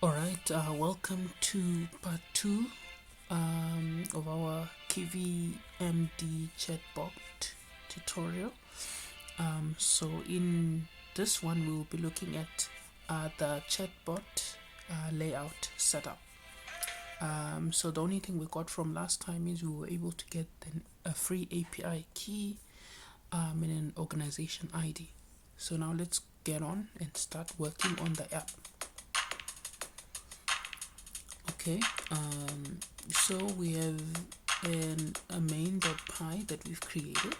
Alright, welcome to part 2 of our KivyMD chatbot tutorial. So in this one we will be looking at the chatbot layout setup. So the only thing we got from last time is we were able to get a free API key and an organization ID. So now let's get on and start working on the app. Okay, so we have a main.py that we've created.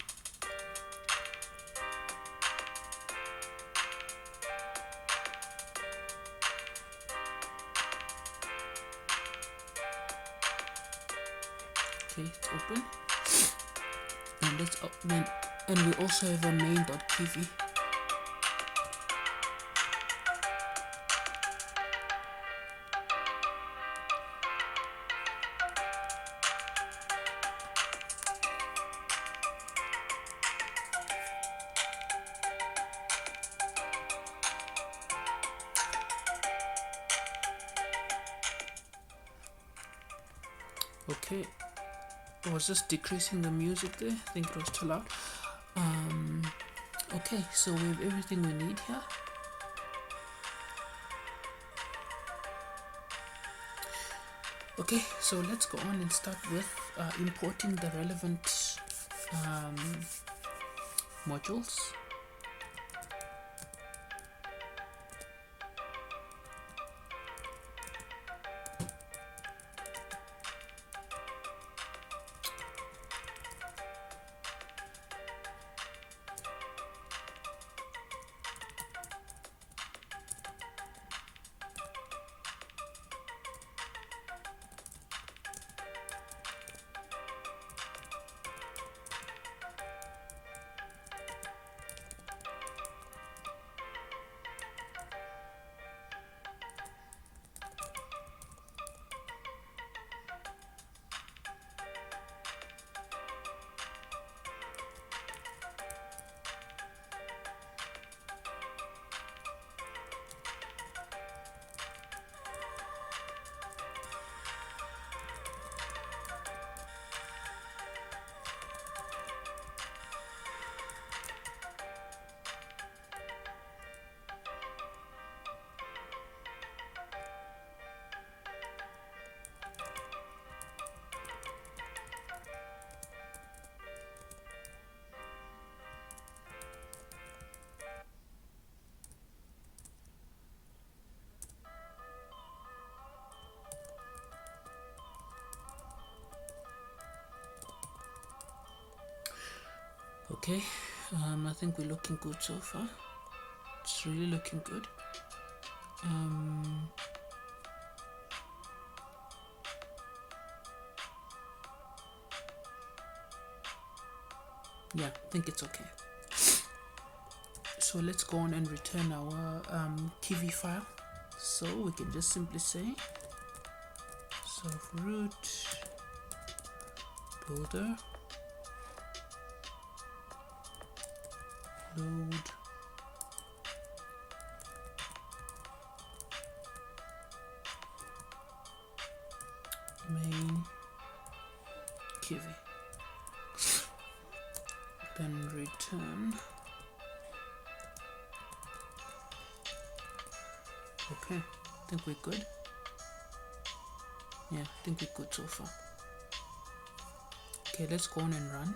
Okay, it's open, and let's open, and we also have a main.kivy. Okay, I was just decreasing the music there. I think it was too loud. Okay, so we have everything we need here. Okay, so let's go on and start with importing the relevant modules. Okay, I think we're looking good so far. It's really looking good. Yeah, I think it's okay. So let's go on and return our Kivy file. So we can just simply say root builder load main Kivy, then return. Okay, I think we're good. Yeah, I think we're good so far. Okay, let's go on and run.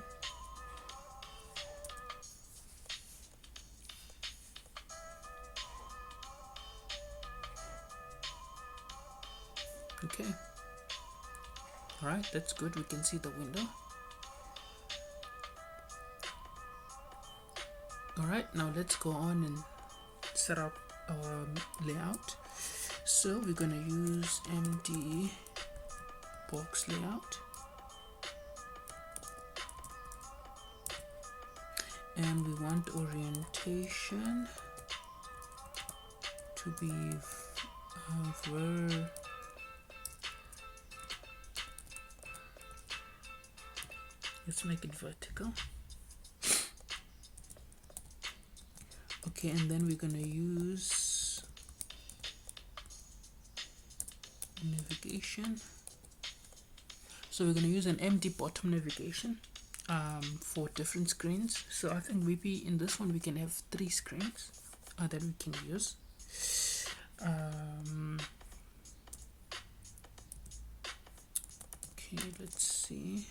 Okay, alright, that's good. We can see the window. Alright, now let's go on and set up our layout. So we're gonna use MD box layout, and we want orientation to be let's make it vertical. Okay, and then we're gonna use navigation. So we're going to use an empty bottom navigation for different screens. So I think maybe in this one we can have 3 screens that we can use. Okay, let's see.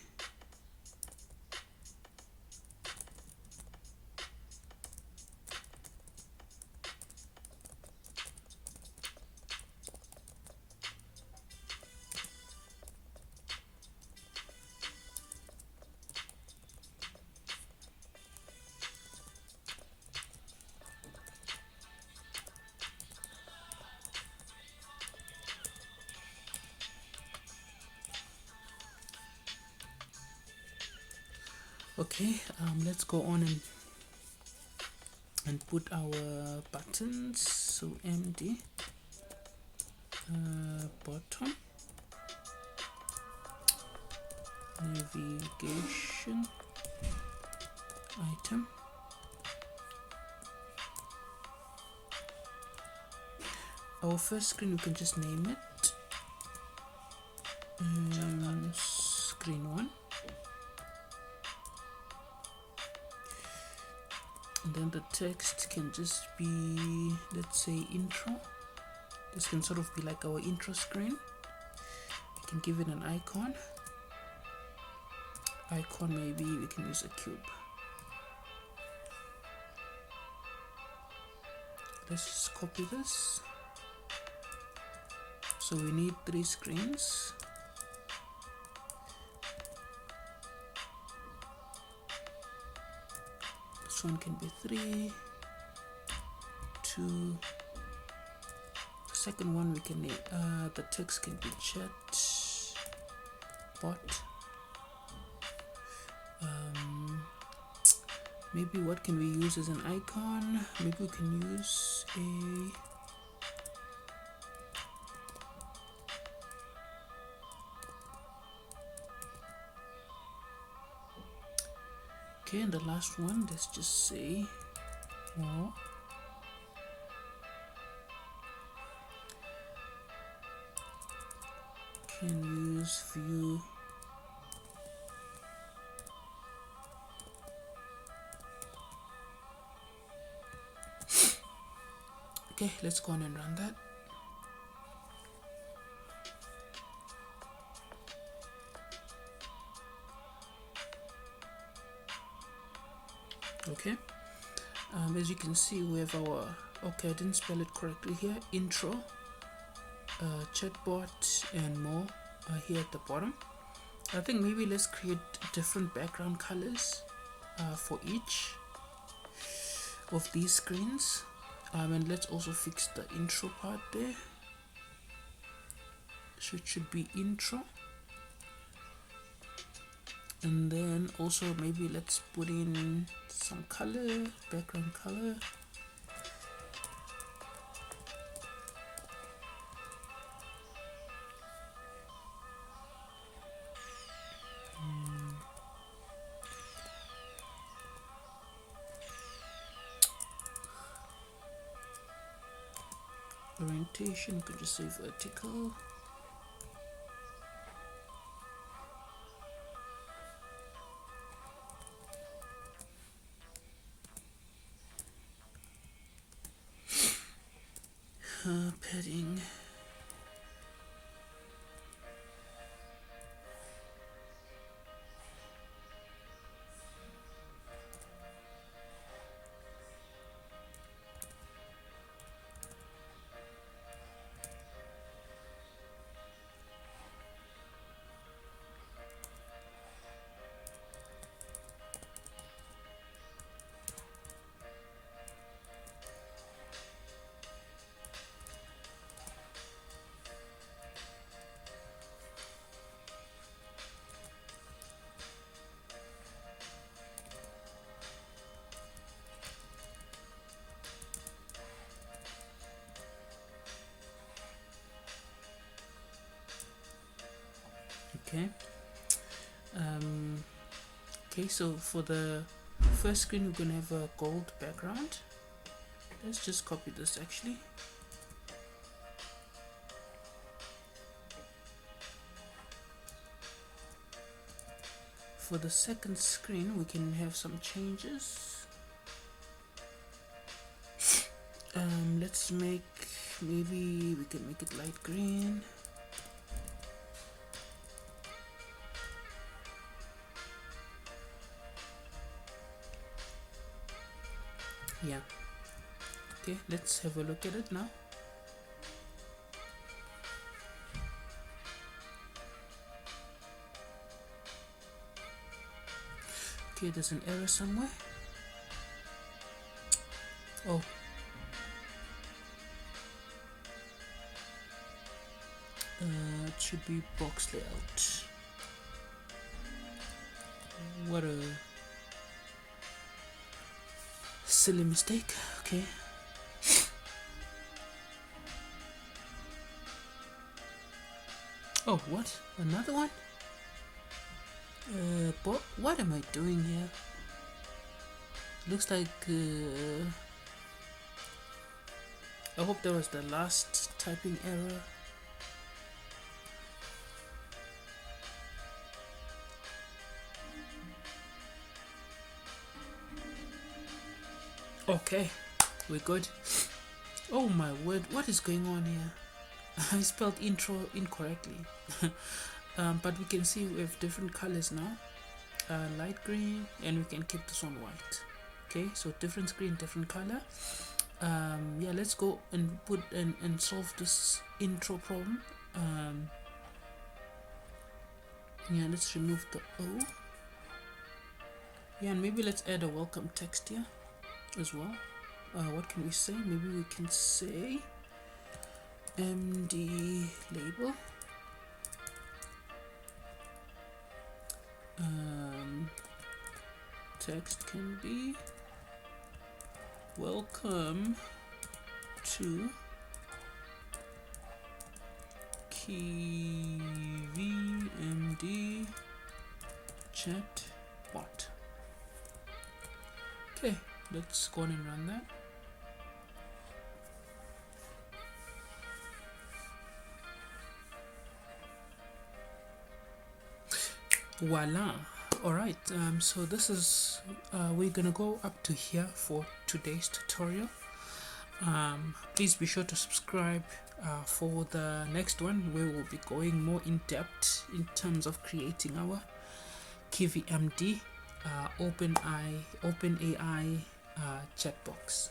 Okay, let's go on and put our buttons. So MD bottom navigation item. Our first screen, we can just name it screen 1. And then the text can just be, let's say, intro. This can sort of be like our intro screen. We can give it an icon. Maybe we can use a cube. Let's just copy this. So we need 3 screens. This one can be 3, 2. The second one we can need, the text can be Chatbot. Maybe what can we use as an icon? Maybe we can use a okay, and the last one, let's just say more. Can use view. Okay, let's go on and run that. Okay, as you can see, we have our, okay, I didn't spell it correctly here, intro, chatbot, and more here at the bottom. I think maybe let's create different background colors for each of these screens. And let's also fix the intro part there. So it should be intro. And then also maybe let's put in some color, background color. Orientation, you could just say vertical. Padding. Okay. Okay, so for the first screen, we're gonna have a gold background. Let's just copy this actually. for the second screen we can have some changes. Let's make, maybe we can make it light green. Yeah, okay, let's have a look at it now. Okay, there's an error somewhere. Oh, it should be box layout. What a silly mistake. Okay. Oh, what? Another one? But what am I doing here? Looks like I hope that was the last typing error. Okay, we're good. Oh my word, what is going on here? I spelled intro incorrectly. But we can see we have different colors now. Light green, and we can keep this one white. Okay, so different screen, different color. Yeah, let's go and put and solve this intro problem. Yeah, let's remove the O. Yeah, and maybe let's add a welcome text here as well. What can we say? Maybe we can say MD label. Text can be welcome to KivyMD Chatbot. Okay, let's go on and run that. Voila. Alright, so this is we're gonna go up to here for today's tutorial. Please be sure to subscribe for the next one, where we'll be going more in depth in terms of creating our KivyMD OpenAI chat box.